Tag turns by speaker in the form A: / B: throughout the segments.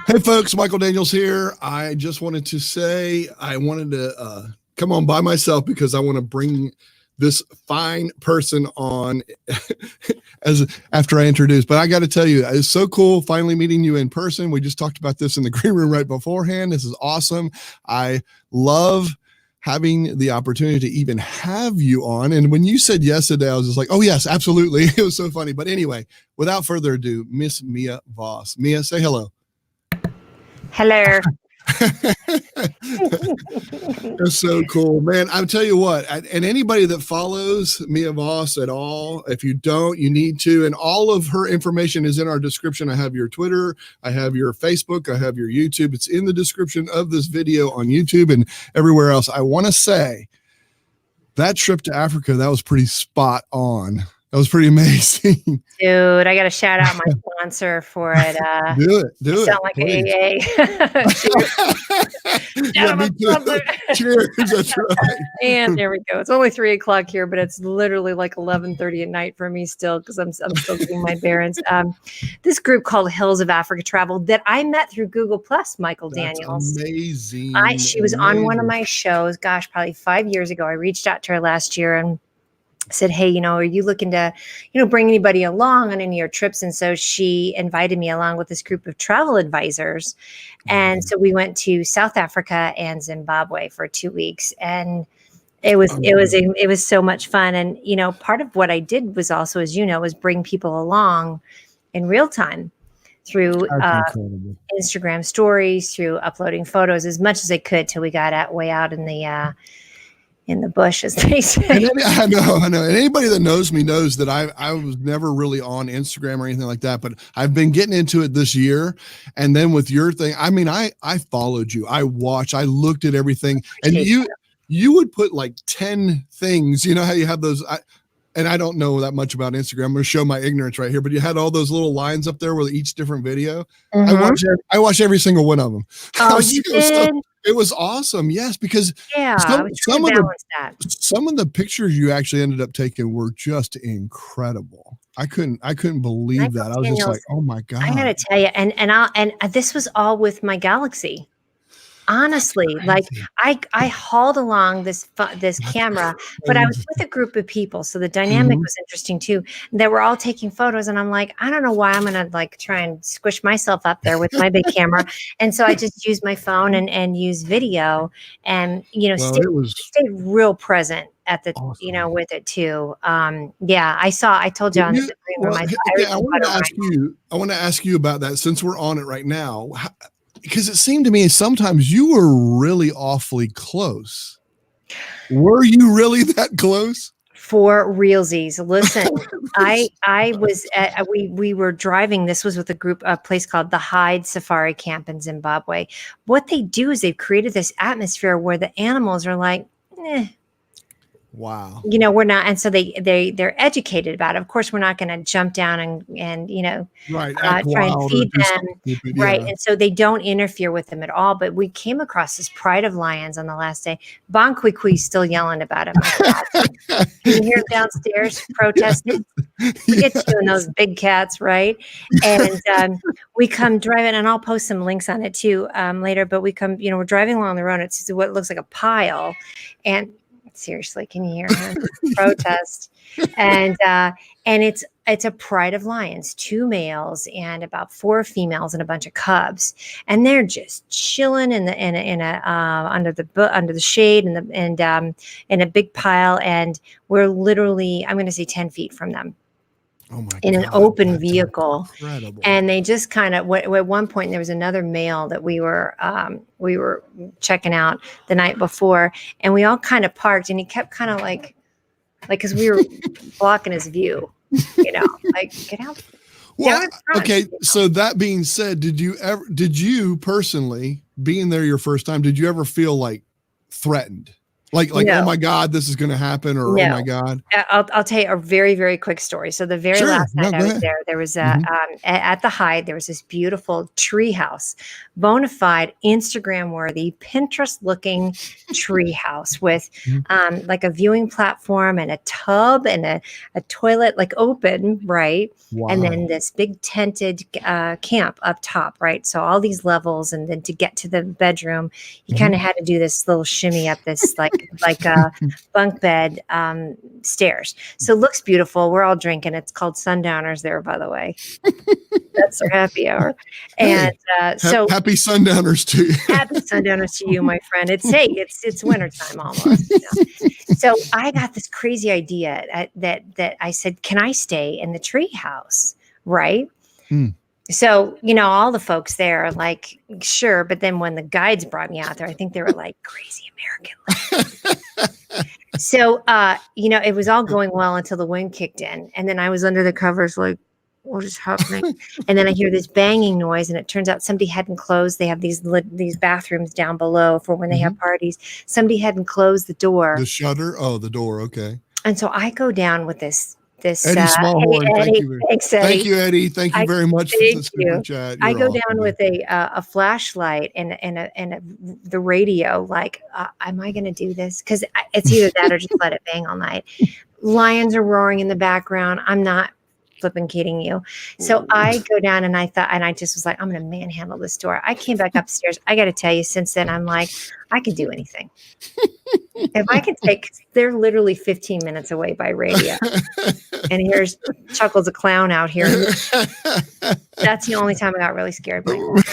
A: Hey folks, Michael Daniels here. I just wanted to say I wanted to come on by myself because I want to bring this fine person on as after I introduce. But I got to tell you, it's so cool finally meeting you in person. We just talked about this in the green room right beforehand. This is awesome. I love having the opportunity to even have you on. And when you said yes today, I was just like, oh yes, absolutely. It was so funny. But anyway, without further ado, Miss Mia Voss. Mia, say hello.
B: Hello.
A: That's so cool, man. I'll tell you what, and anybody that follows Mia Voss at all, if you don't, you need to. And all of her information is in our description. I have your Twitter, I have your Facebook, I have your YouTube. It's in the description of this video on YouTube and everywhere else. I want to say that trip to Africa, that was pretty spot on. That was pretty amazing.
B: Dude, I got to shout out my sponsor for it.
A: Do it.
B: Sound like
A: please.
B: AA.
A: Yeah, me too. Cheers. That's right.
B: And there we go. It's only 3:00 here, but it's literally like 11:30 at night for me still because I'm still getting my bearings. This group called Hills of Africa Travel that I met through Google Plus, Michael Daniels.
A: Amazing.
B: She was on one of my shows, gosh, probably 5 years ago. I reached out to her last year and said, hey, are you looking to, bring anybody along on any of your trips? And so she invited me along with this group of travel advisors. And so we went to South Africa and Zimbabwe for 2 weeks. And it was so much fun. And, part of what I did was also, as was bring people along in real time through Instagram stories, through uploading photos as much as I could till we got way out in the bush, as they say.
A: I know. And anybody that knows me knows that I was never really on Instagram or anything like that, but I've been getting into it this year. And then with your thing, I mean, I followed you. I watched, I looked at everything, and you would put like 10 things, how you have those, and I don't know that much about Instagram. I'm going to show my ignorance right here, but you had all those little lines up there with each different video.
B: Mm-hmm.
A: I watched every single one of them.
B: Oh, you did?
A: It was awesome. Yes, because some of the pictures you actually ended up taking were just incredible. I couldn't believe that. I was just like, oh my God.
B: I gotta tell you, and this was all with my Galaxy. Honestly, like I hauled along this camera, but I was with a group of people, so the dynamic was interesting too. They were all taking photos, and I'm like, I don't know why I'm gonna like try and squish myself up there with my big camera, and so I just used my phone and use video, and stayed real present at the awesome. With it too. I told you on the room.
A: I want to ask you about that since we're on it right now. Because it seemed to me sometimes you were really awfully close. Were you really that close?
B: For realsies. Listen, I was we were driving. This was with a place called the Hyde Safari Camp in Zimbabwe. What they do is they've created this atmosphere where the animals are like,
A: wow.
B: We're not, and so they're educated about it. Of course, we're not going to jump down and try and feed them, right? And so they don't interfere with them at all. But we came across this pride of lions on the last day. Bon Quiqui's still yelling about it. Can you hear him downstairs protesting? We get doing those big cats, right? And we come driving, and I'll post some links on it too later. But we come, we're driving along the road. It's what looks like a pile, and seriously, can you hear him protest? And it's a pride of lions, 2 males and about 4 females and a bunch of cubs, and they're just chilling under the shade and in a big pile, and we're literally, I'm going to say 10 feet from them.
A: Oh my
B: in
A: God,
B: an open vehicle.
A: Incredible.
B: And they just kind of, at one point there was another male that we were checking out the night before, and we all kind of parked, and he kept kind of like, cause we were blocking his view, like get out.
A: Well, okay. So that being said, did you personally, being there your first time, did you ever feel like threatened? Like, no. Oh my God, this is going to happen, or no. Oh my God.
B: I'll tell you a very, very quick story. So the very last night I was there was at the Hyde, there was this beautiful tree house bona fide, Instagram worthy, Pinterest looking tree house with like a viewing platform and a tub and a toilet, like open, right? Wow. And then this big tented camp up top, right? So all these levels, and then to get to the bedroom, you kind of had to do this little shimmy up this like a bunk bed stairs. So it looks beautiful. We're all drinking. It's called Sundowners there, by the way. That's our happy hour. And so
A: happy Sundowners to you.
B: Happy Sundowners to you, my friend. It's wintertime almost. So I got this crazy idea that I said, can I stay in the tree house? Right. So, all the folks there are like, sure. But then when the guides brought me out there, I think they were like, crazy American. So, it was all going well until the wind kicked in. And then I was under the covers like, what is happening? And then I hear this banging noise, and it turns out somebody hadn't closed. They have these bathrooms down below for when they have parties. Somebody hadn't closed the door.
A: The shutter? Oh, the door. Okay.
B: And so I go down with this Eddie
A: Smallhorn.
B: Eddie, thanks, Eddie.
A: Thank you, Eddie. Thank you very much for the super chat.
B: I go down with a flashlight and the radio. Like, am I going to do this? Because it's either that or just let it bang all night. Lions are roaring in the background. I'm not flipping kidding you. So I go down and I just was like, I'm going to manhandle this door. I came back upstairs. I got to tell you, since then, I'm like, I can do anything. If I could they're literally 15 minutes away by radio. And here's Chuckles a clown out here. That's the only time I got really scared.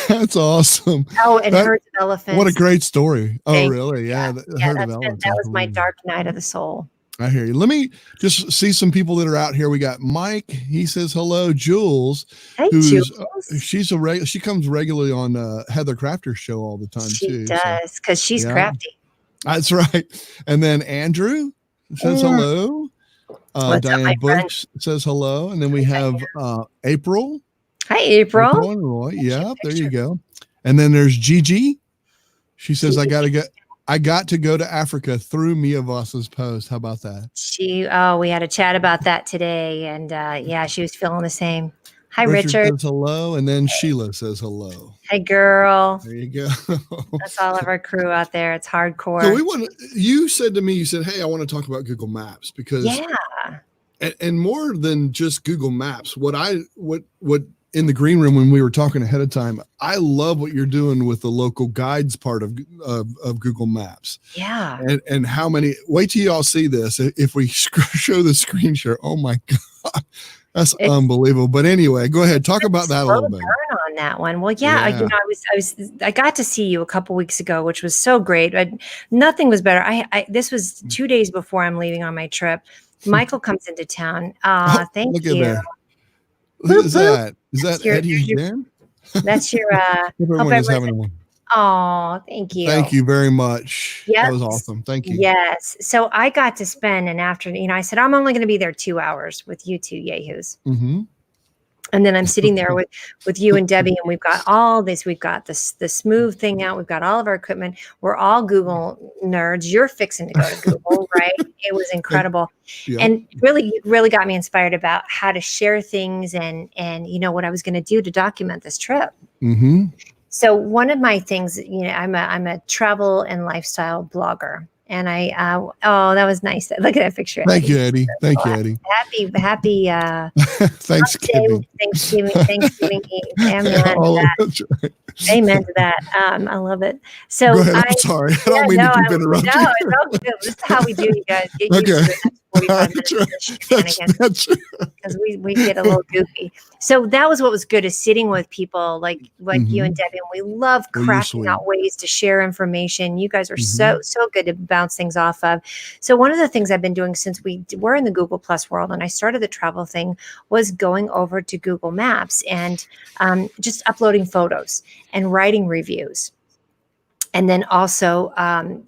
A: That's awesome.
B: Oh, and herds of elephants.
A: What a great story. Oh, really? Yeah.
B: That was my dark night of the soul.
A: I hear you. Let me just see some people that are out here. We got Mike. He says hello. Jules.
B: Hey, Jules.
A: She comes regularly on Heather Crafter's show all the time.
B: She does, because she's crafty.
A: That's right. And then Andrew says hello. Diane Bush says hello. And then we have April.
B: Hi, April.
A: April and Roy. Yeah, there you go. And then there's Gigi. She says, I got to go to Africa through Mia Voss's post. How about that?
B: We had a chat about that today, and she was feeling the same. Hi, Richard.
A: Says hello, and then Sheila says hello.
B: Hey, girl.
A: There you go.
B: That's all of our crew out there. It's hardcore.
A: So you said to me, hey, I want to talk about Google Maps because and more than just Google Maps, what in the green room when we were talking ahead of time, I love what you're doing with the local guides part of Google Maps.
B: Yeah.
A: And how many, wait till y'all see this. If we show the screen share, oh my God, that's unbelievable. But anyway, go ahead. Talk about that a little bit.
B: On that one. Well, I got to see you a couple weeks ago, which was so great. Nothing was better. This was 2 days before I'm leaving on my trip. Michael comes into town. Thank
A: look
B: you.
A: At that. Who is that? Is that Eddie again?
B: That's your
A: everyone is having one.
B: Oh, thank you.
A: Thank you very much.
B: Yep.
A: That was awesome. Thank you.
B: Yes. So I got to spend an afternoon. I said, I'm only going to be there 2 hours with you two yahoos.
A: Mm-hmm.
B: And then I'm sitting there with you and Debbie, and we've got all this. We've got the smooth thing out. We've got all of our equipment. We're all Google nerds. You're fixing to go to Google, right? It was incredible. Yeah. And it really got me inspired about how to share things and what I was going to do to document this trip.
A: Mm-hmm.
B: So one of my things, I'm a travel and lifestyle blogger. And that was nice. Look at that picture.
A: Thank you, Eddie. Thank you, Eddie.
B: Happy
A: Thanksgiving.
B: Thanksgiving. Amen to that. I love it. So
A: go ahead. I'm sorry. I don't mean to keep interrupting.
B: No, it's all good. This is how we do, you guys. Get used to it. 45 minutes
A: that's true.
B: Because we get a little goofy. So that was what was good, is sitting with people like you and Debbie. And we love crafting out ways to share information. You guys are so good to bounce things off of. So one of the things I've been doing since we were in the Google Plus world and I started the travel thing was going over to Google Maps and just uploading photos and writing reviews. And then also,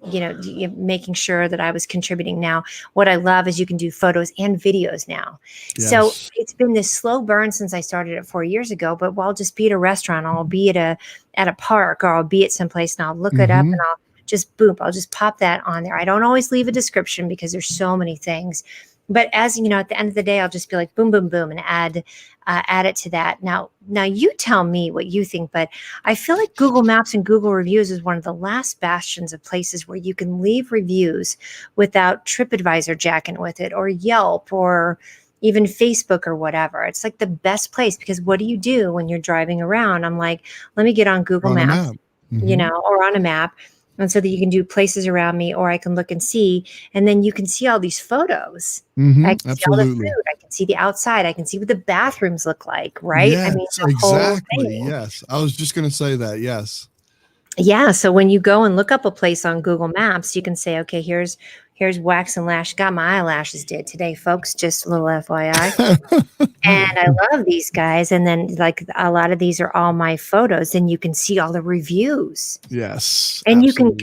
B: making sure that I was contributing. Now, what I love is you can do photos and videos now. Yes. So it's been this slow burn since I started it 4 years ago. But I'll just be at a restaurant, I'll be at a park, or I'll be at someplace, and I'll look it up, and I'll just pop that on there. I don't always leave a description because there's so many things. But as you know, at the end of the day, I'll just be like, boom, boom, boom, and add it to that. Now you tell me what you think, but I feel like Google Maps and Google Reviews is one of the last bastions of places where you can leave reviews without TripAdvisor jacking with it, or Yelp, or even Facebook or whatever. It's like the best place, because what do you do when you're driving around? I'm like, let me get on Google Maps, or on a map. And so that you can do places around me, or I can look and see, and then you can see all these photos. I can see all the food. I can see the outside. I can see what the bathrooms look like, right?
A: Yes,
B: I mean,
A: exactly. Yes. I was just going to say that. Yes.
B: Yeah. So when you go and look up a place on Google Maps, you can say, okay, here's Wax and Lash. Got my eyelashes did today, folks. Just a little FYI. And I love these guys. And then, like, a lot of these are all my photos, and you can see all the reviews.
A: Yes.
B: And you can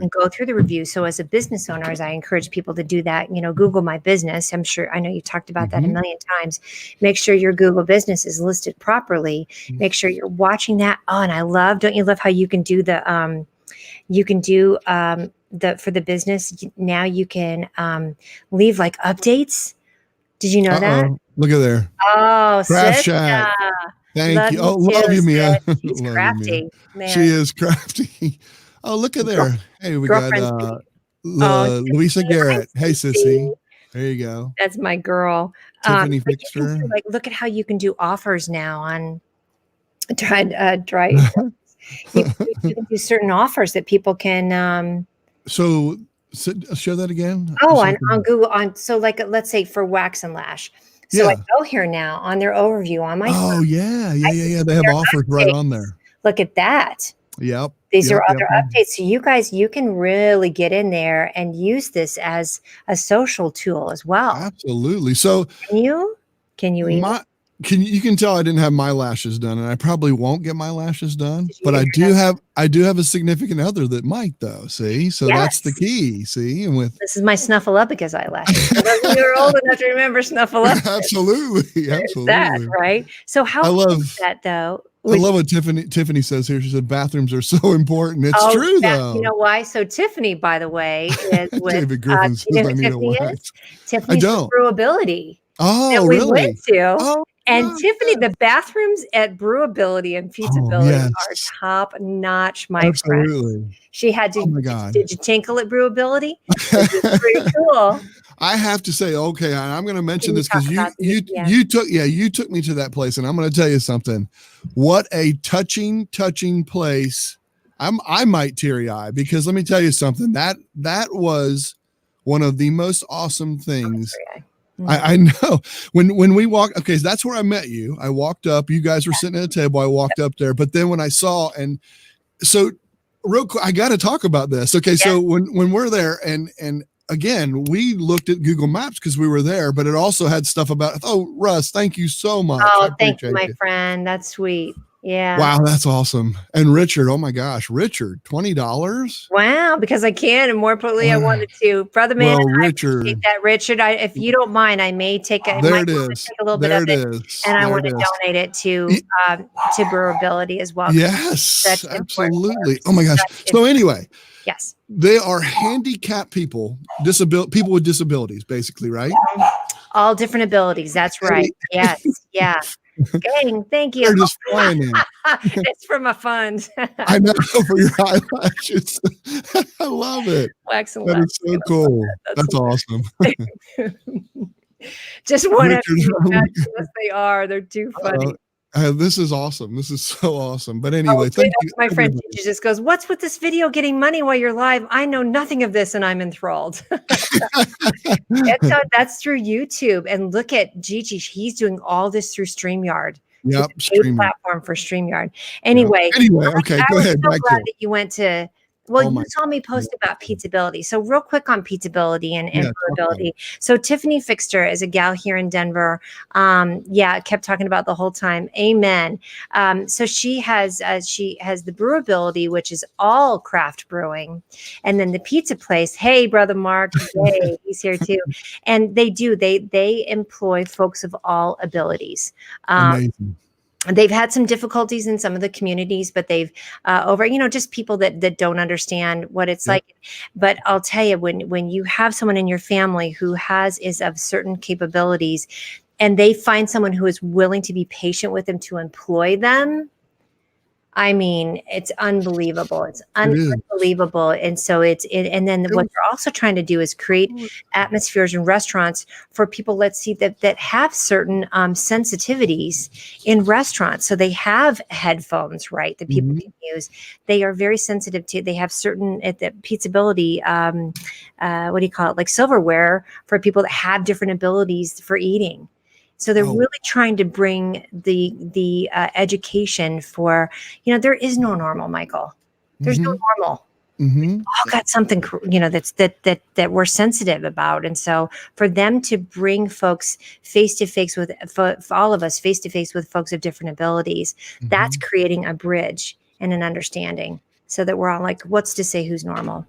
B: go through the reviews. So as a business owner, as I encourage people to do that, Google My Business. I know you talked about that a million times. Make sure your Google business is listed properly. Make sure you're watching that. Oh, and don't you love how you can do for the business now, you can leave like updates. Did you know that?
A: Look at there.
B: Oh,
A: Craft Shack. Thank you. Oh, love you, Mia.
B: She's crafty. Man.
A: She is crafty. Oh, look at there. Hey, we got Louisa Garrett. Hey, sissy. There you go.
B: That's my girl.
A: Tiffany Fixter.
B: Look at how you can do offers now on dry. You can do certain offers that people can.
A: So show that again.
B: Oh, on Google. So like, let's say for Wax and Lash. So I go here now on their overview on my phone.
A: Oh, yeah. They have offers right on there.
B: Look at that.
A: Yep.
B: These are other updates. So you guys, you can really get in there and use this as a social tool as well.
A: Absolutely. So
B: can you even?
A: You can tell I didn't have my lashes done, and I probably won't get my lashes done, but I do have a significant other that might, though. See, so that's the key. See, and this
B: is my Snuffleupagus eyelashes. You're old enough to remember Snuffleupagus.
A: Absolutely.
B: That, right? So how cool is that, though?
A: I love what Tiffany says here. She said bathrooms are so important. It's true, though.
B: You know why? So Tiffany, by the way, is with
A: David Griffin says I need a wax.
B: Tiffany's Brewability.
A: Oh,
B: we
A: really?
B: went to. Oh. And Tiffany, the bathrooms at Brewability and Pizzability are top notch, my friend. She had to.
A: Oh my God.
B: Did you tinkle at Brewability? It's pretty cool.
A: I have to say, okay, I'm going to mention this because you took me to that place, and I'm going to tell you something. What a touching place. I might teary eye, because let me tell you something. That was one of the most awesome things. I know when we walked. Okay, so that's where I met you. I walked up. You guys were sitting at a table. I walked up there, but then when I saw, and so real quick, I got to talk about this. Okay, so when we're there, and again, we looked at Google Maps because we were there, but it also had stuff about. Oh, Russ, thank you so much.
B: Oh, thank you, my friend. That's sweet. Yeah.
A: Wow, that's awesome. And Richard, oh my gosh, Richard, $20.
B: Wow, because I can, and more importantly, I wanted to. Brother man,
A: Richard,
B: Richard. If you don't mind, I may take a little bit of it, and I want to donate it to Brewability as well.
A: Yes, absolutely. Oh my gosh. So anyway,
B: yes,
A: they are handicapped people, people with disabilities, basically, right?
B: All different abilities. That's right. Yes. Yeah. Gang, thank you.
A: They're just flying in.
B: It's for my fund.
A: I know, for your eyelashes. I love it.
B: Wax and
A: That is so cool. That's awesome.
B: Just one after yes, they are. They're too funny.
A: This is awesome. This is so awesome. But anyway, thank you.
B: My friend Gigi just goes, "What's with this video getting money while you're live? I know nothing of this, and I'm enthralled." That's through YouTube. And look at Gigi; he's doing all this through StreamYard.
A: Yep,
B: platform for StreamYard. Anyway,
A: okay, go ahead.
B: I'm so glad that you went to. Well, you saw me post about Pizzability. So real quick on Pizzability and Brewability. So Tiffany Fixter is a gal here in Denver. Kept talking about the whole time. Amen. So she has the Brewability, which is all craft brewing. And then the pizza place. Hey, brother Mark. Hey, he's here too. And they employ folks of all abilities.
A: Amazing.
B: they've had some difficulties in some of the communities, but they've over, just people that don't understand what it's like. But I'll tell you, when you have someone in your family who is of certain capabilities, and they find someone who is willing to be patient with them to employ them, I mean, it's unbelievable. It's unbelievable. And so and then what they're also trying to do is create atmospheres in restaurants for people, let's see, that have certain sensitivities in restaurants. So they have headphones, right, that people can use. They are very sensitive to, they have certain at the Pizzability, what do you call it? Like silverware for people that have different abilities for eating. So they're really trying to bring the education for, there is no normal, Michael. There's no normal. We've all got something, that we're sensitive about. And so for them to bring folks face to face with, for all of us face to face with folks of different abilities, that's creating a bridge and an understanding so that we're all like, what's to say who's normal?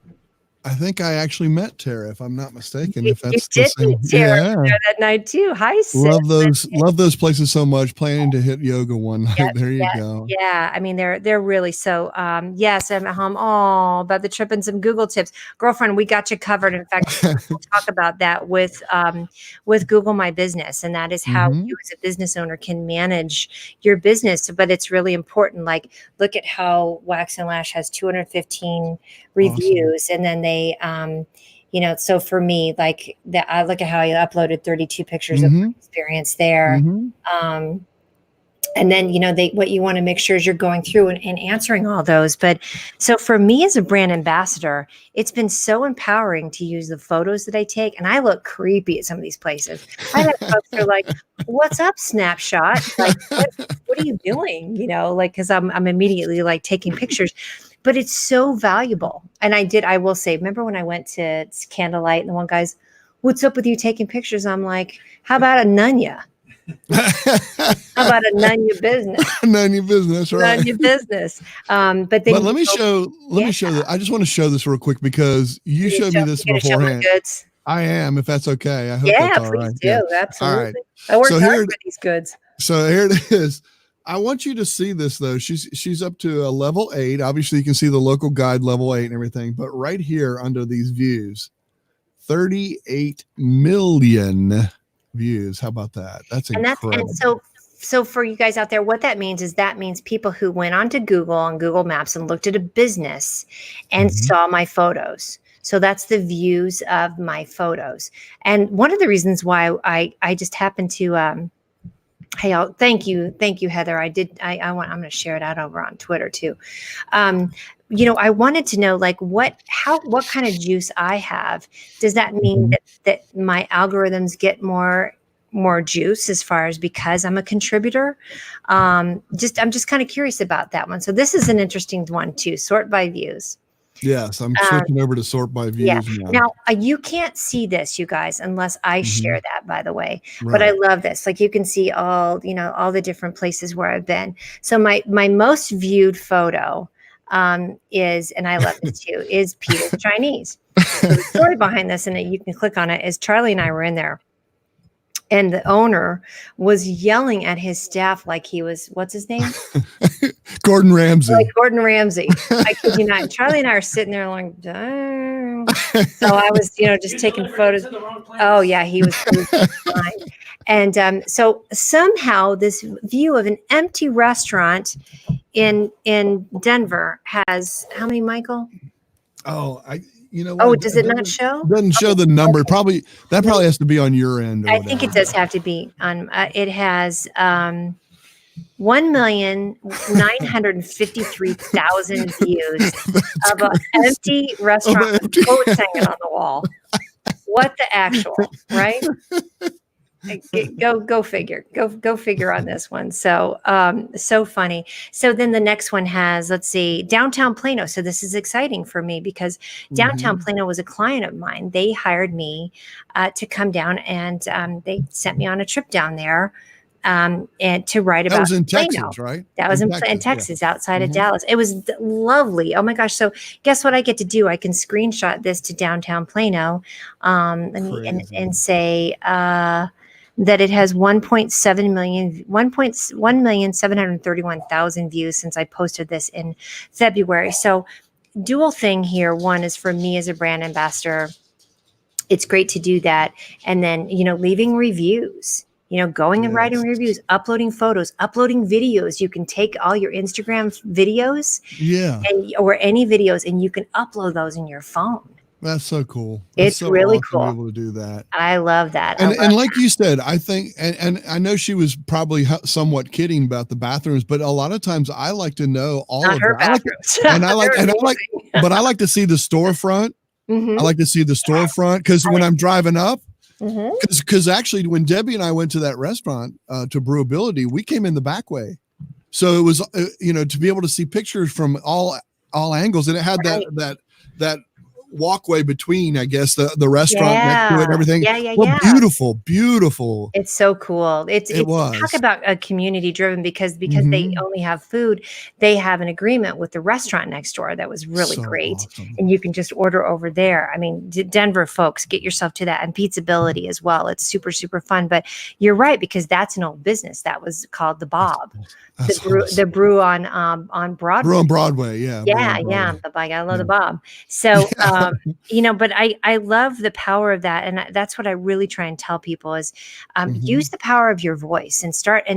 A: I think I actually met Tara, if I'm not mistaken.
B: If that's you did meet Tara there that night too. Hi, sis.
A: Love those places so much. Planning to hit yoga one night. There you go.
B: Yeah, I mean they're really so. Yes, I'm at home. Oh, about the trip and some Google tips, girlfriend. We got you covered. In fact, we'll talk about that with Google My Business, and that is how you as a business owner can manage your business. But it's really important. Like, look at how Wax and Lash has 215 reviews, and then they so for me, like that, I look at how I uploaded 32 pictures of my experience there. And then, what you want to make sure is you're going through and answering all those. But so for me as a brand ambassador, it's been so empowering to use the photos that I take. And I look creepy at some of these places. I have folks who are like, what's up, snapshot? Like, what are you doing? Cause I'm immediately like taking pictures. But it's so valuable. And I will say, remember when I went to Candlelight and the one guy's, what's up with you taking pictures? I'm like, how about a Nunya? How about a none your business?
A: None your business, right?
B: None your business. But
A: let me show this. I just want to show this real quick because you showed me this beforehand. I am, if that's okay. I hope that's all right.
B: Please do. Yeah. Absolutely. All right. I work hard for these goods.
A: So here it is. I want you to see this though. She's up to a level 8. Obviously, you can see the local guide level 8 and everything. But right here under these views, 38 million views. How about that? That's incredible.
B: And so for you guys out there, what that means is people who went onto Google on Google Maps and looked at a business and saw my photos. So that's the views of my photos. And one of the reasons why I just happened to thank you, Heather. I'm going to share it out over on Twitter too. I wanted to know like what kind of juice I have. Does that mean that my algorithms get more juice as far as because I'm a contributor? I'm just kind of curious about that one. So this is an interesting one too. Sort by views.
A: Yes, I'm switching over to sort by views.
B: Yeah. Now you can't see this, you guys, unless I share that, by the way. Right. But I love this. Like you can see all the different places where I've been. So my most viewed photo is, and I love this too, is Peter's Chinese. So the story behind this, and you can click on it, is Charlie and I were in there. And the owner was yelling at his staff like he was, what's his name?
A: Gordon Ramsay.
B: Like Gordon Ramsay. I kid you not. Charlie and I are sitting there like, dang. So I was, just taking photos. Oh, yeah, he was fine. And so somehow this view of an empty restaurant in Denver has, how many, Michael?
A: Oh,
B: does it not show?
A: Doesn't show the number. That probably has to be on your end.
B: I think it does have to be on. It has 1,953,000 views of an empty restaurant with quotes hanging on the wall. What the actual, right? Go figure. Go figure on this one. So so funny. So then the next one has, let's see, Downtown Plano. So this is exciting for me because Downtown Plano was a client of mine. They hired me to come down, and they sent me on a trip down there and to write about.
A: That was in
B: Plano.
A: Texas, right?
B: That was in Texas, outside of Dallas. It was lovely. Oh my gosh! So guess what I get to do? I can screenshot this to Downtown Plano, and say. that it has 1,731,000 views since I posted this in February. So dual thing here. One is for me as a brand ambassador. It's great to do that. And then, leaving reviews, going and writing reviews, uploading photos, uploading videos. You can take all your Instagram videos or any videos, and you can upload those in your phone.
A: That's so cool. It's so
B: really
A: awesome
B: cool
A: to be able to do that.
B: I love that.
A: And like you said, I think, and I know she was probably somewhat kidding about the bathrooms, but a lot of times I like to know all
B: Not
A: of
B: her
A: that. But I like to see the storefront. I like to see the storefront because when I'm driving up, because actually when Debbie and I went to that restaurant to Brewability, we came in the back way. So it was, to be able to see pictures from all angles, and it had that walkway between, I guess, the restaurant next to it and everything. Beautiful.
B: It's so cool. It was. Talk about a community driven because they only have food. They have an agreement with the restaurant next door that was really great. Awesome. And you can just order over there. I mean, Denver folks, get yourself to that, and Pizzability as well. It's super, super fun. But you're right, because that's an old business that was called the Bob. The brew on Broadway.
A: Brew on Broadway, yeah.
B: The I love the Bob. So but I love the power of that, and that's what I really try and tell people is use the power of your voice and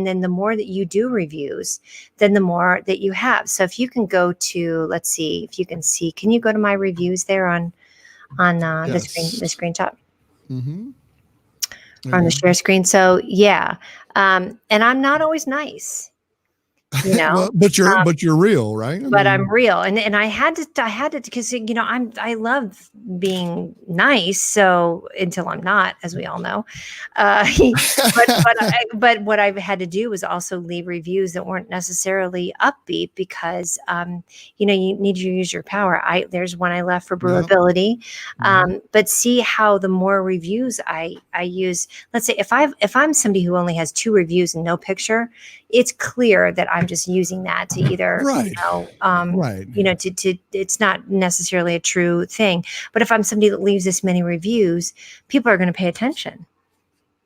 B: then the more that you do reviews, then the more that you have. So if you can go to, let's see if you can see, can you go to my reviews there on the screenshot? On the share screen. So and I'm not always nice.
A: Well, but you're real, right?
B: I'm real, and I had to because I love being nice. So until I'm not, as we all know, but what I've had to do was also leave reviews that weren't necessarily upbeat because you need to use your power. There's one I left for Brewability, but see how the more reviews I use. Let's say if I'm somebody who only has 2 reviews and no picture, it's clear that I'm just using that to either, it's not necessarily a true thing. But if I'm somebody that leaves this many reviews, people are going to pay attention.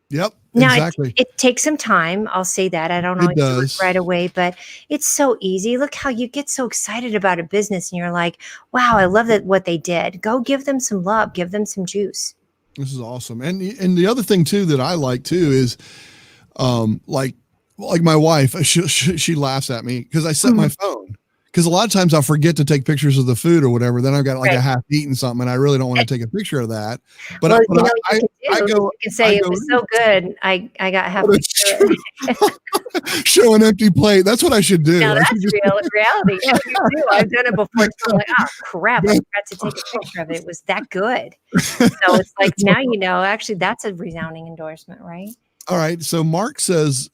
A: Yep.
B: Now,
A: exactly.
B: It takes some time. I'll say that. I don't always do it right away, but it's so easy. Look how you get so excited about a business and you're like, wow, I love what they did. Go give them some love, give them some juice.
A: This is awesome. And the other thing too, that I like too is, like my wife, she laughs at me because I set my phone, because a lot of times I'll forget to take pictures of the food or whatever. Then I've got a half eaten something and I really don't want to take a picture of that. But I go,
B: you can say it was so good. I got half a picture.
A: Show an empty plate. That's what I should do.
B: No, that's reality. Yeah, you do. I've done it before. So I'm like, oh crap, I forgot to take a picture of it. It was that good. So it's like, now actually that's a resounding endorsement, right?
A: All right. So Mark says,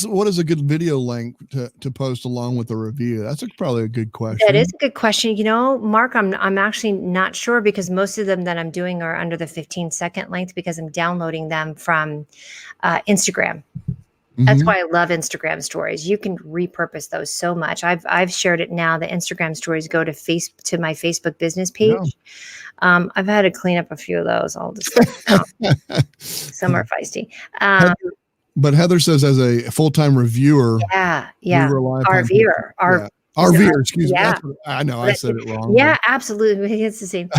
A: what is a good video link to post along with the review? That's probably a good question.
B: That is a good question. Mark, I'm actually not sure because most of them that I'm doing are under the 15-second length because I'm downloading them from Instagram. That's why I love Instagram stories. You can repurpose those so much. I've shared it now. The Instagram stories go to my Facebook business page. Yeah. I've had to clean up a few of those. I'll just some are feisty.
A: But Heather says, as a full-time reviewer, RVer, excuse me. I know I said it wrong.
B: Yeah, absolutely. It's the same.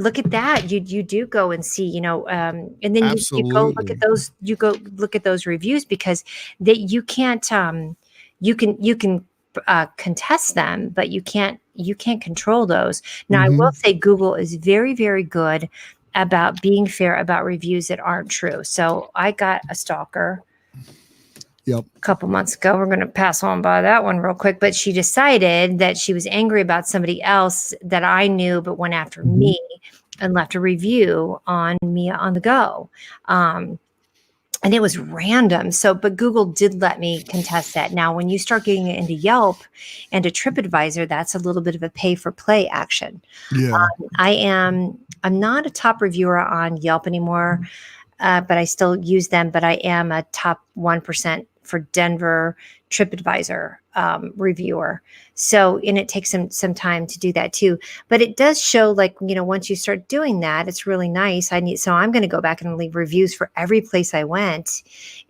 B: Look at that. You do go and see, and then you go look at those. You go look at those reviews because you can't. You can contest them, but you can't control those. Now, I will say Google is very, very good about being fair about reviews that aren't true. So I got a stalker. A couple months ago. We're going to pass on by that one real quick, but she decided that she was angry about somebody else that I knew, but went after me and left a review on Mia on the Go. And it was random. But Google did let me contest that. Now, when you start getting into Yelp and a TripAdvisor, that's a little bit of a pay for play action. Yeah. I'm not a top reviewer on Yelp anymore, but I still use them, but I am a top 1% for Denver TripAdvisor reviewer. So, and it takes some time to do that too. But it does show, like, once you start doing that, it's really nice. So I'm going to go back and leave reviews for every place I went.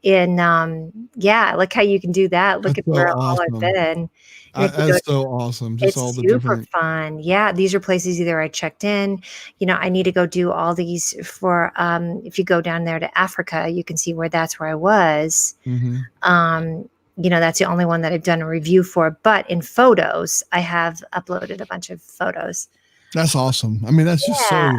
B: Yeah, look how you can do that. Look at where all I've been.
A: That's so awesome. Just all the
B: super fun. Yeah, these are places either I checked in. I need to go do all these for. If you go down there to Africa, you can see that's where I was. That's the only one that I've done a review for. But in photos, I have uploaded a bunch of photos.
A: That's awesome. I mean, that's just so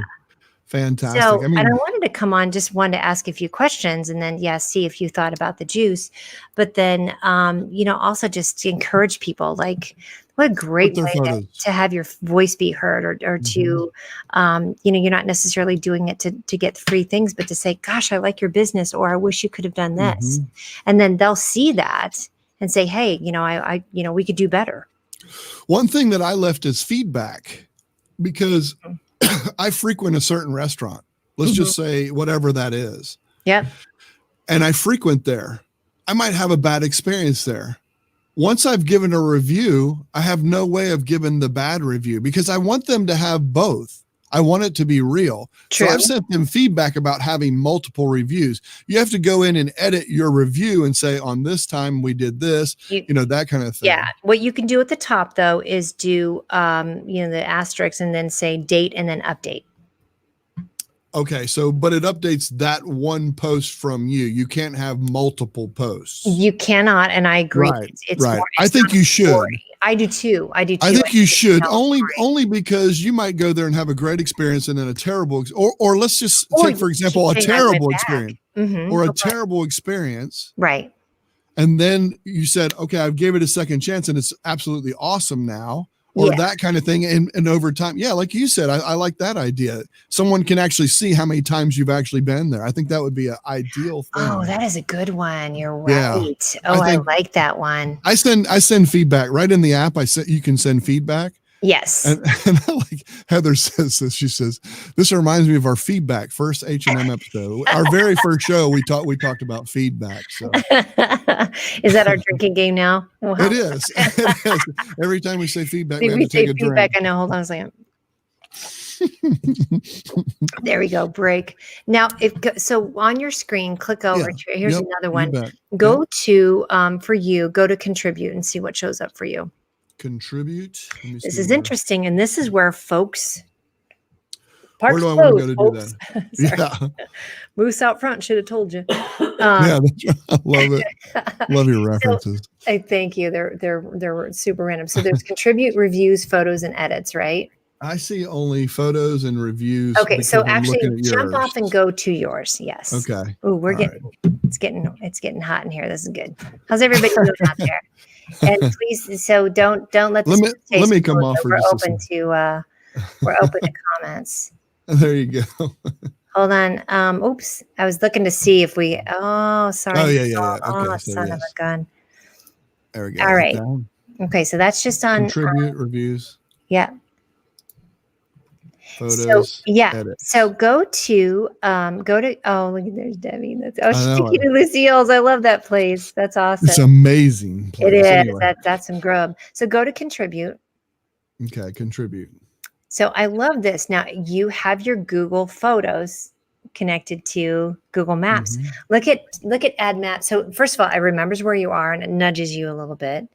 A: fantastic.
B: So, and I wanted to come on, just wanted to ask a few questions and then, see if you thought about the juice. But then, also just to encourage people, like, what a great way to have your voice be heard, or to, you're not necessarily doing it to get free things, but to say, gosh, I like your business, or I wish you could have done this. And then they'll see that and say, hey, we could do better.
A: One thing that I left as feedback, because I frequent a certain restaurant, let's just say whatever that is.
B: Yep.
A: And I frequent there. I might have a bad experience there. Once I've given a review, I have no way of giving the bad review, because I want them to have both. I want it to be real.
B: True.
A: So I've sent them feedback about having multiple reviews. You have to go in and edit your review and say, on this time we did this, that kind of thing.
B: Yeah. What you can do at the top, though, is do, the asterisk and then say date and then update.
A: Okay. So, but it updates that one post from you. You can't have multiple posts.
B: You cannot. And I agree.
A: Right. It's right. I think you should.
B: Story. I do too. I think
A: you should, only because you might go there and have a great experience and then a terrible, or let's just take, for example, a terrible experience or a terrible experience.
B: Right.
A: And then you said, okay, I gave it a second chance and it's absolutely awesome now, or that kind of thing. And over time, like you said, I like that idea. Someone can actually see how many times you've actually been there. I think that would be an ideal thing.
B: Oh, that is a good one. You're right. Yeah. I like that one.
A: I send feedback right in the app. You can send feedback.
B: Yes.
A: And I like Heather says this. She says, this reminds me of our feedback first H&M episode. Our very first show, we talked about feedback. So
B: is that our drinking game now? Wow.
A: It is. Every time we say feedback, we have to take a drink.
B: I know. Hold on a second. There we go. Break. Now, so on your screen, click over. Here's another one. Go to go to contribute and see what shows up for you.
A: Contribute.
B: This is interesting, and this is where folks.
A: Where do I want to go to do
B: that? Moose out front should have told you.
A: I love it. Love your references.
B: So, thank you. They're super random. So there's contribute, reviews, photos, and edits, right?
A: I see only photos and reviews.
B: Okay, so actually jump off and go to yours. Yes.
A: Okay.
B: Oh, it's getting hot in here. This is good. How's everybody doing out there? And please, so don't let this.
A: Let me come off for just a second.
B: We're open to comments.
A: There you go.
B: Hold on. Oops. I was looking to see if we. Oh, sorry.
A: Oh yeah. Okay,
B: son of a gun.
A: There we go.
B: All right. Okay, so that's just on
A: contribute reviews.
B: Yeah.
A: Photos.
B: Edits. So go to look at there's Debbie. Sticky to Lucille's. I love that place. That's awesome.
A: It's amazing place.
B: It is. Anyway. That's some grub. So go to contribute.
A: Okay, contribute.
B: So I love this. Now you have your Google Photos connected to Google Maps. Look at add map. So first of all, it remembers where you are and it nudges you a little bit.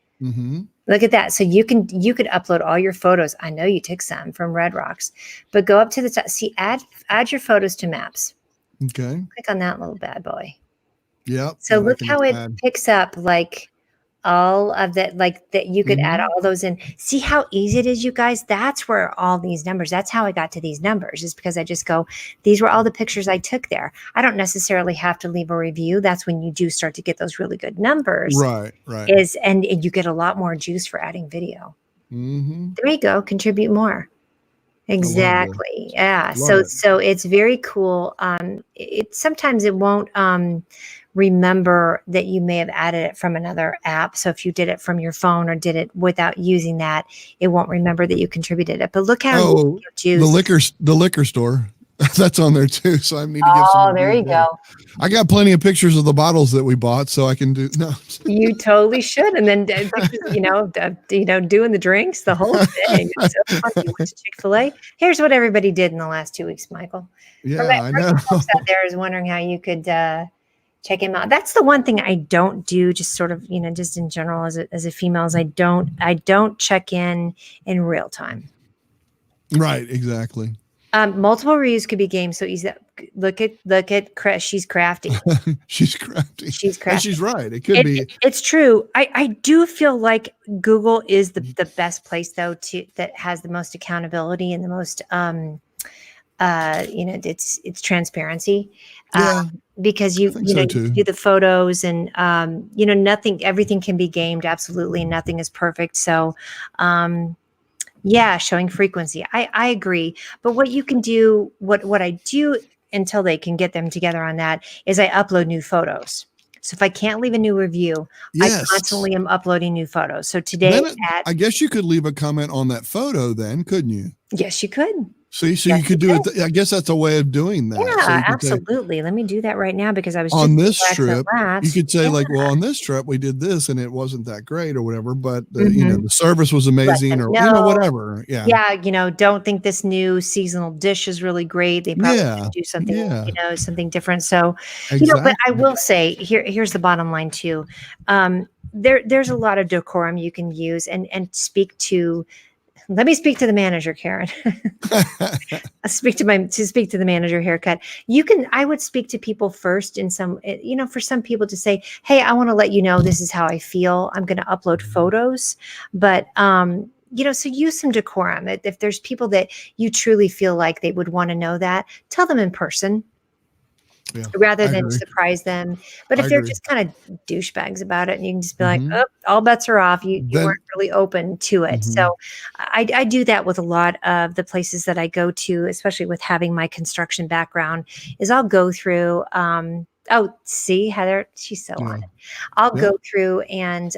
B: Look at that. So you could upload all your photos. I know you took some from Red Rocks, but go up to the top. See, add your photos to Maps.
A: Okay.
B: Click on that little bad boy.
A: Yeah.
B: So look how it picks up like all of that, like that you could add all those in. See how easy it is, you guys? That's where all these numbers, that's how I got to these numbers, is because I just go, these were all the pictures I took there. I don't necessarily have to leave a review. That's when you do start to get those really good numbers.
A: Right.
B: And you get a lot more juice for adding video. There you go. Contribute more. Exactly. Yeah. So it's very cool. Sometimes it won't remember that you may have added it from another app. So if you did it from your phone or did it without using that, it won't remember that you contributed it. But look how
A: the liquor store. That's on there too. So I need to give some.
B: Oh, there you go.
A: I got plenty of pictures of the bottles that we bought, so I can do. No,
B: you totally should. And then doing the drinks, the whole thing. It's so fun. You went to Chick-fil-A. Here's what everybody did in the last 2 weeks, Michael.
A: Yeah, I know.
B: Folks out there is wondering how you could check him out. That's the one thing I don't do. Just sort of, just in general as a female, is I don't check in real time.
A: Right. Exactly.
B: Multiple reviews could be game. So easy. Look at she's crafty.
A: She's crafty.
B: She's crafty.
A: And she's right. It could be.
B: It's true. I do feel like Google is the best place though that has the most accountability and the most it's transparency.
A: Yeah.
B: Because you do the photos and everything can be gamed, absolutely, and nothing is perfect. So showing frequency. I agree. But what you can do, what I do until they can get them together on that, is I upload new photos. So if I can't leave a new review, I constantly am uploading new photos. So today
A: I guess you could leave a comment on that photo then, couldn't you?
B: Yes, you could.
A: So you could do it. I guess that's a way of doing that.
B: Yeah,
A: so
B: absolutely. Let me do that right now because I was
A: on this trip. You could say like, well, on this trip we did this and it wasn't that great or whatever, but the service was amazing or whatever. Yeah.
B: Yeah. Don't think this new seasonal dish is really great. They probably should do something, something different. So, but I will say here's the bottom line too. There's a lot of decorum you can use and speak to. Let me speak to the manager, Karen. speak to the manager haircut. I would speak to people first in some, for some people to say, hey, I want to let you know, this is how I feel. I'm going to upload photos, but, so use some decorum. If there's people that you truly feel like they would want to know that, tell them in person. Yeah, rather than surprise them. But if they're just kind of douchebags about it and you can just be like, oh, all bets are off. You weren't really open to it. So I do that with a lot of the places that I go to, especially with having my construction background, is I'll go through, see Heather, she's so on it. I'll go through and,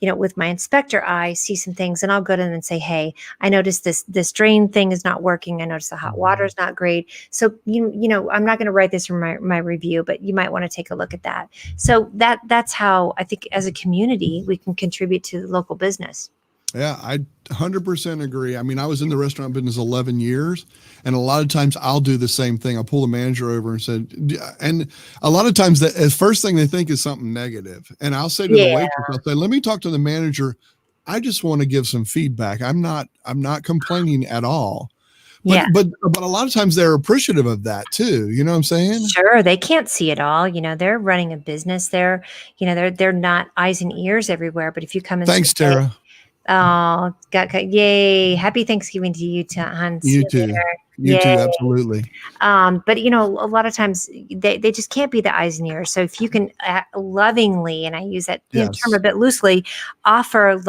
B: with my inspector eye, see some things, and I'll go to them and say, hey, I noticed this drain thing is not working. I noticed the hot water is not great. So, I'm not going to write this in my review, but you might want to take a look at that. So that's how I think as a community, we can contribute to the local business.
A: Yeah, I 100% agree. I mean, I was in the restaurant business 11 years, and a lot of times I'll do the same thing. I'll pull the manager over and say, and a lot of times the first thing they think is something negative. And I'll say to the waitress, I'll say, let me talk to the manager. I just want to give some feedback. I'm not complaining at all. But a lot of times they're appreciative of that too. You know what I'm saying?
B: Sure. They can't see it all. They're running a business. They're not eyes and ears everywhere. But if you come in,
A: thanks, Tara.
B: Oh, yay. Happy Thanksgiving to you, Hans.
A: You too. You too, absolutely.
B: But a lot of times they just can't be the eyes and ears. So if you can lovingly, and I use that term a bit loosely, offer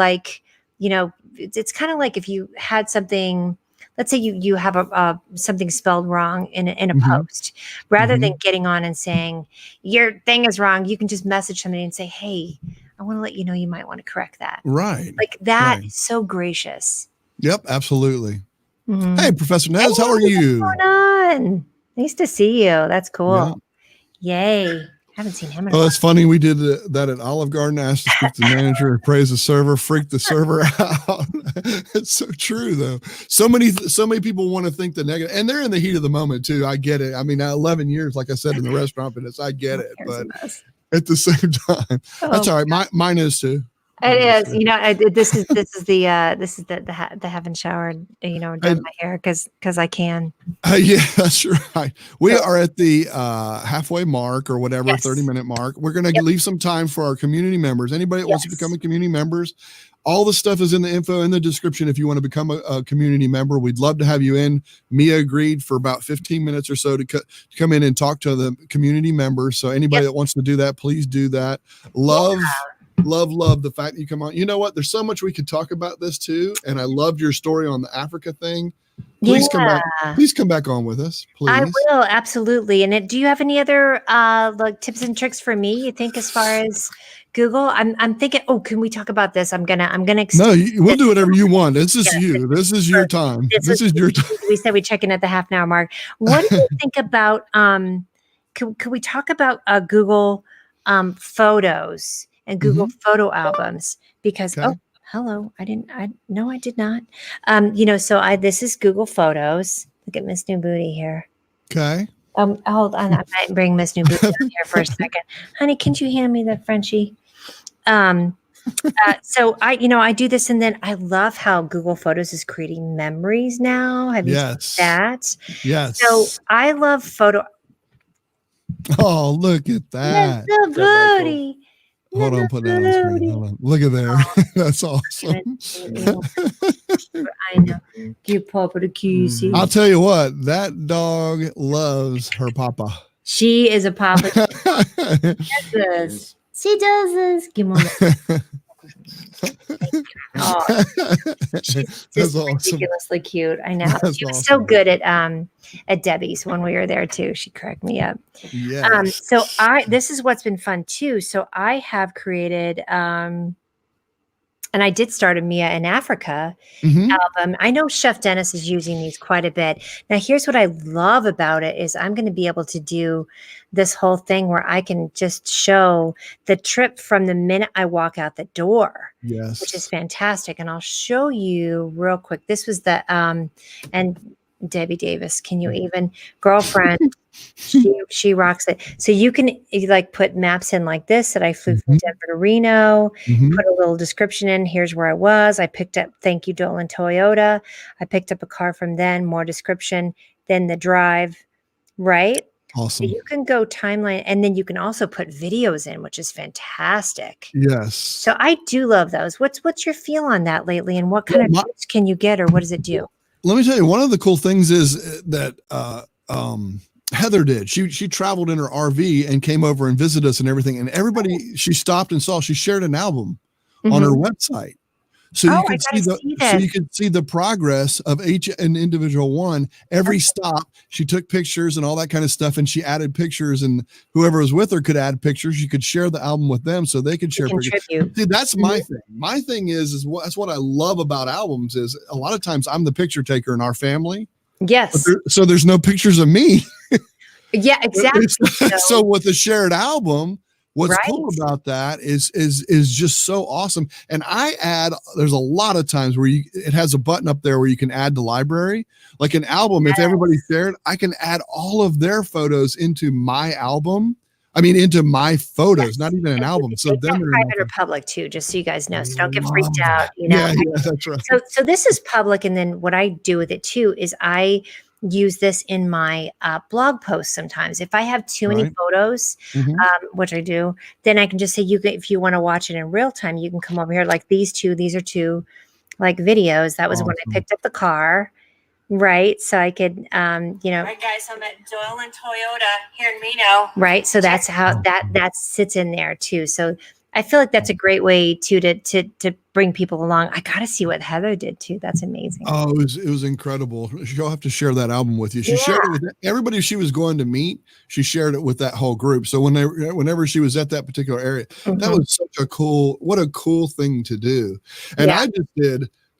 B: it's kind of like if you had something, let's say you have something spelled wrong in a post, rather than getting on and saying your thing is wrong, you can just message somebody and say, hey, I want to let you know you might want to correct that.
A: Right.
B: Like that is so gracious.
A: Yep, absolutely. Hey, Professor Nez, how are you?
B: What's going on? Nice to see you. That's cool. Yeah. Yay. Haven't seen him in a while.
A: It's funny. We did that at Olive Garden. I asked to speak to the manager, praise the server, freak the server out. It's so true, though. So many people want to think the negative, and they're in the heat of the moment too. I get it. I mean, 11 years, like I said, in the restaurant business, I get it. But at the same time, that's all right. Mine is too.
B: It is. This is the heaven shower. Done my hair because I can.
A: Yeah, that's right. We are at the halfway mark or whatever, 30-minute mark. We're going to leave some time for our community members. Anybody that wants to become a community members, all the stuff is in the info in the description. If you want to become a community member, we'd love to have you in. Mia agreed for about 15 minutes or so to come in and talk to the community members. So anybody that wants to do that, please do that. Love the fact that you come on. You know what? There's so much we could talk about this too. And I loved your story on the Africa thing. Please come back. Please come back on with us, please.
B: I will, absolutely. And do you have any other tips and tricks for me? You think as far as Google. I'm thinking, oh, can we talk about this? I'm gonna
A: No, we'll do whatever you want. This is you. This is your time. This is your time.
B: We said we check in at the half an hour mark. What do you think about could we talk about Google photos and Google photo albums? Because oh, hello, I did not. So this is Google Photos. Look at Miss New Booty here.
A: Okay.
B: Hold on, I might bring Miss New Booty down here for a second. Honey, can you hand me the Frenchie? So I do this, and then I love how Google Photos is creating memories now. Have you seen that?
A: Yes.
B: So I love photo.
A: Oh, look at that.
B: Miss New Booty.
A: Hold on, put that on the screen. Hold on. Look at there. That's awesome.
B: I know. Give Papa the keys.
A: I'll tell you what, that dog loves her papa.
B: She is a papa. She does this. Give me that. Oh, she's just ridiculously cute. I know. She was so good at Debbie's when we were there too. She cracked me up.
A: Yes.
B: So this is what's been fun too. So I have created and I did start a Mia in Africa album. I know Chef Dennis is using these quite a bit. Now, here's what I love about it is I'm going to be able to do this whole thing where I can just show the trip from the minute I walk out the door, which is fantastic. And I'll show you real quick. This was the, and Debbie Davis, can you even, girlfriend, she rocks it. So you like put maps in like this, that I flew from Denver to Reno, put a little description in, here's where I was. I picked up, thank you, Dolan Toyota. I picked up a car from then, more description, then the drive, right?
A: Awesome.
B: So you can go timeline, and then you can also put videos in, which is fantastic.
A: Yes.
B: So I do love those. What's your feel on that lately, and what kind of tips can you get, or what does it do?
A: Let me tell you, one of the cool things is that Heather did. She traveled in her RV and came over and visited us and everything. And everybody she stopped and saw, she shared an album on her website. So you can see the progress of each an individual one. Every stop, she took pictures and all that kind of stuff, and she added pictures, and whoever was with her could add pictures. You could share the album with them so they could share pictures. See, that's my thing. My thing is that's what I love about albums is a lot of times I'm the picture taker in our family.
B: Yes.
A: So there's no pictures of me.
B: Yeah, exactly.
A: So with the shared album, what's cool about that is just so awesome. And there's a lot of times where it has a button up there where you can add the library, like an album. If everybody shared, I can add all of their photos into my album. I mean, into my photos, not even an album. So then
B: private or public too, just so you guys know. So don't get freaked out.
A: Yeah, that's right.
B: So this is public. And then what I do with it too, is I use this in my blog posts sometimes. If I have too many photos, which I do, then I can just say, if you want to watch it in real time, you can come over here. Like these are two like videos. That was when I picked up the car. Right. So I could, Right, guys, I'm at Doyle and Toyota here in Reno. Right. So that's how that sits in there too. So I feel like that's a great way to bring people along. I got to see what Heather did too. That's amazing.
A: Oh, it was incredible. She'll have to share that album with you. She shared it with everybody she was going to meet. She shared it with that whole group. So whenever she was at that particular area, that was such a cool thing to do. And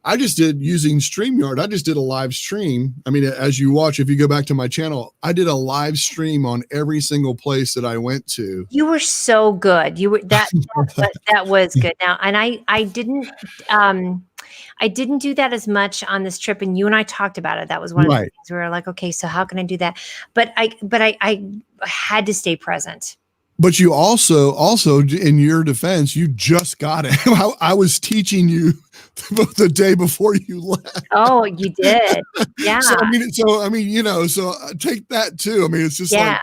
A: I just did using StreamYard. I just did a live stream. I mean, as you watch, if you go back to my channel, I did a live stream on every single place that I went to.
B: You were so good. You were that was good. Now, and I didn't do that as much on this trip. And you and I talked about it. That was one of the things we were like, okay, so how can I do that? But I had to stay present.
A: But you also in your defense, you just got it. I was teaching you the day before you left.
B: Oh, you did. Yeah.
A: So take that too. I mean, it's just like,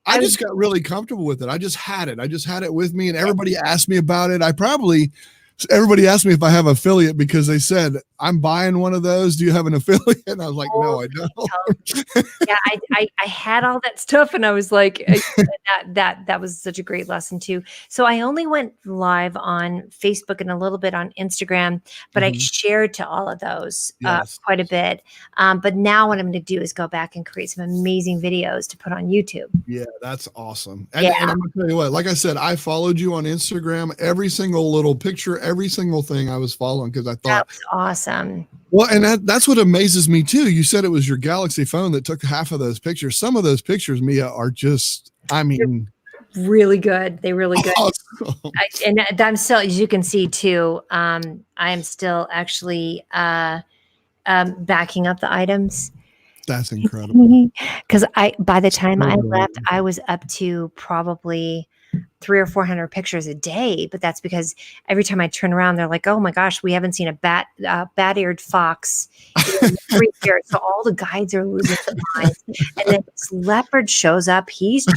A: I just got really comfortable with it. I just had it with me, and everybody asked me about it. Everybody asked me if I have affiliate because they said I'm buying one of those. Do you have an affiliate? And I was like, no, I don't.
B: Yeah, I had all that stuff, and I was like, that was such a great lesson too. So I only went live on Facebook and a little bit on Instagram, but I shared to all of those quite a bit. But now what I'm going to do is go back and create some amazing videos to put on YouTube.
A: Yeah, that's awesome. And I'm going to tell you what, like I said, I followed you on Instagram, every single little picture, every single thing I was following, because I thought
B: that was awesome.
A: Well, and that's what amazes me too. You said it was your Galaxy phone that took half of those pictures. Some of those pictures, Mia, are just, I mean,
B: really good. They really good.
A: Awesome.
B: And I'm still, as you can see too, I am still actually backing up the items.
A: That's incredible.
B: Because by the time I left, I was up to probably 300 or 400 pictures a day, but that's because every time I turn around, they're like, "Oh my gosh, we haven't seen a bat-eared fox in 3 years." So all the guides are losing their minds, and then this leopard shows up. He's on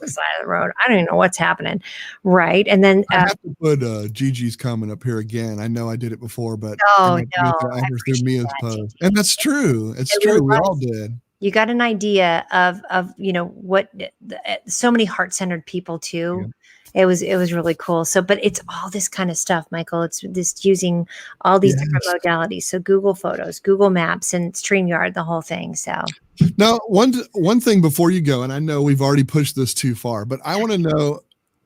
B: the side of the road. I don't even know what's happening, right? And then
A: I have to put Gigi's comment up here again. I know I did it before, but
B: no,
A: I through Mia's post, and that's true. It's true. We all did.
B: You got an idea of what so many heart-centered people too. Yeah. It was really cool. So, but it's all this kind of stuff, Michael. It's this using all these different modalities. So Google Photos, Google Maps, and StreamYard, the whole thing. So
A: now one thing before you go, and I know we've already pushed this too far, but I want to know,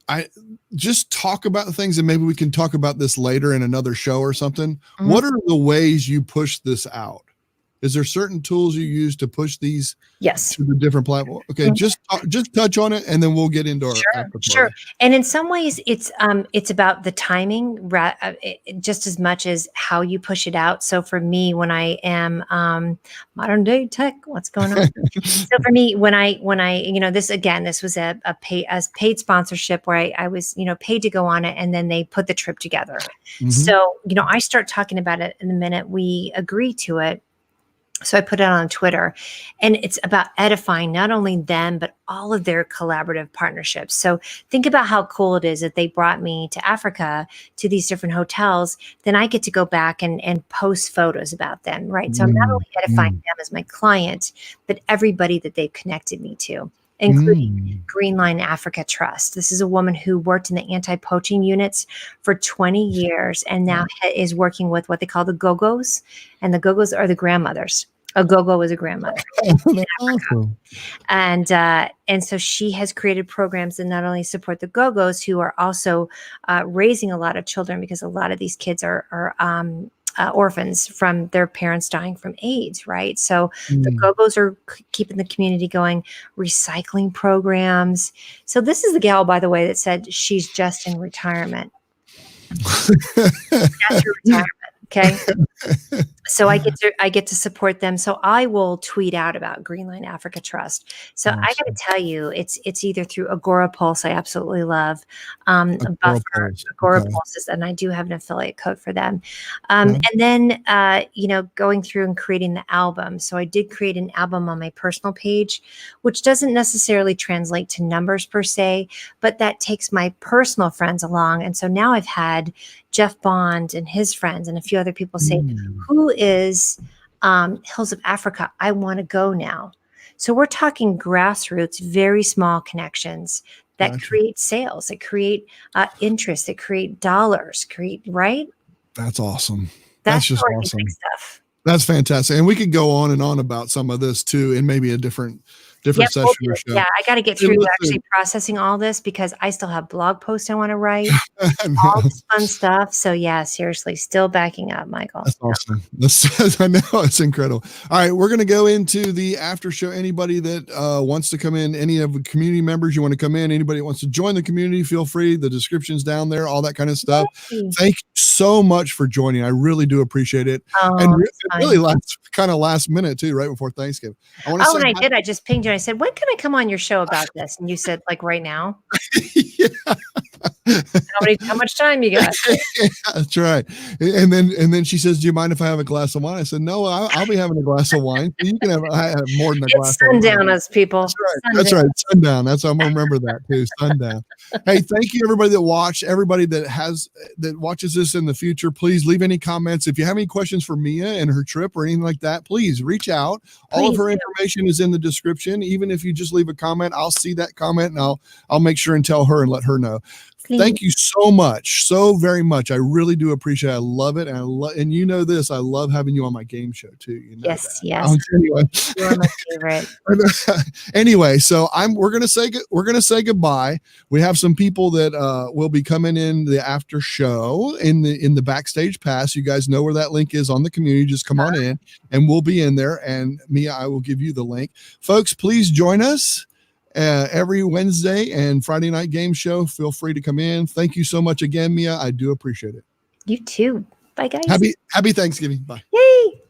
A: I just talk about things, and maybe we can talk about this later in another show or something. What are the ways you push this out? Is there certain tools you use to push these to the different platforms? Okay, just touch on it, and then we'll get into our
B: Sure. And in some ways, it's about the timing, just as much as how you push it out. So for me, when I am modern day tech, what's going on? So for me, when I this was a paid sponsorship where I was paid to go on it, and then they put the trip together. So I start talking about it in the minute we agree to it. So I put it on Twitter, and it's about edifying not only them, but all of their collaborative partnerships. So think about how cool it is that they brought me to Africa to these different hotels. Then I get to go back and post photos about them, right? So I'm not only edifying them as my client, but everybody that they've connected me to, including Greenline Africa Trust. This is a woman who worked in the anti-poaching units for 20 years and now is working with what they call the Go-Go's, and the Go-Go's are the grandmothers. A Go-Go is a grandmother.
A: Awesome.
B: And so she has created programs that not only support the Go-Go's, who are also raising a lot of children, because a lot of these kids are orphans from their parents dying from AIDS, right? So the Go-Go's are keeping the community going, recycling programs. So this is the gal, by the way, that said she's just in retirement. That's your retirement, okay? So I get to support them. So I will tweet out about Greenline Africa Trust. So I got to tell you, it's either through Agora Pulse, I absolutely love, Buffer, Agora Pulse, and I do have an affiliate code for them. And then going through and creating the album. So I did create an album on my personal page, which doesn't necessarily translate to numbers per se, but that takes my personal friends along. And so now I've had Jeff Bond and his friends and a few other people say, who is Hills of Africa? I want to go now. So we're talking grassroots, very small connections that create sales, that create interest, that create dollars, right?
A: That's awesome. That's just awesome
B: stuff.
A: That's fantastic. And we could go on and on about some of this too, in maybe a different session or show.
B: Yeah, I got to get through actually processing all this, because I still have blog posts I want to write, all this fun stuff. So yeah, seriously, still backing up, Michael.
A: That's awesome. I know, it's incredible. All right, we're going to go into the after show. Anybody that wants to come in, any of the community members you want to come in, anybody that wants to join the community, feel free. The description's down there, all that kind of stuff. Thank you so much for joining. I really do appreciate it. And really last minute too, right before Thanksgiving.
B: I just pinged you. I said, when can I come on your show about this? And you said, like, right now.
A: Yeah.
B: How much time you got?
A: That's right. And then she says, "Do you mind if I have a glass of wine?" I said, "No, I'll be having a glass of wine. You can have more than a glass of wine."
B: Sundown us, people.
A: That's right. That's right. Sundown. I'm gonna remember that too. Sundown. Hey, thank you everybody that watched. Everybody that watches this in the future, please leave any comments. If you have any questions for Mia and her trip or anything like that, please reach out. All of her information is in the description. Even if you just leave a comment, I'll see that comment and I'll make sure and tell her and let her know. Please. Thank you so much, so very much. I really do appreciate it. I love it, and you know this. I love having you on my game show too. You know
B: yes,
A: that.
B: Yes.
A: Anyway.
B: You're my favorite.
A: Anyway, so we're gonna say goodbye. We have some people that will be coming in the after show in the backstage pass. You guys know where that link is on the community. Just come on in, and we'll be in there. And Mia, I will give you the link, folks. Please join us. Every Wednesday and Friday night game show. Feel free to come in. Thank you so much again, Mia. I do appreciate it.
B: You too. Bye, guys.
A: Happy Thanksgiving. Bye. Yay!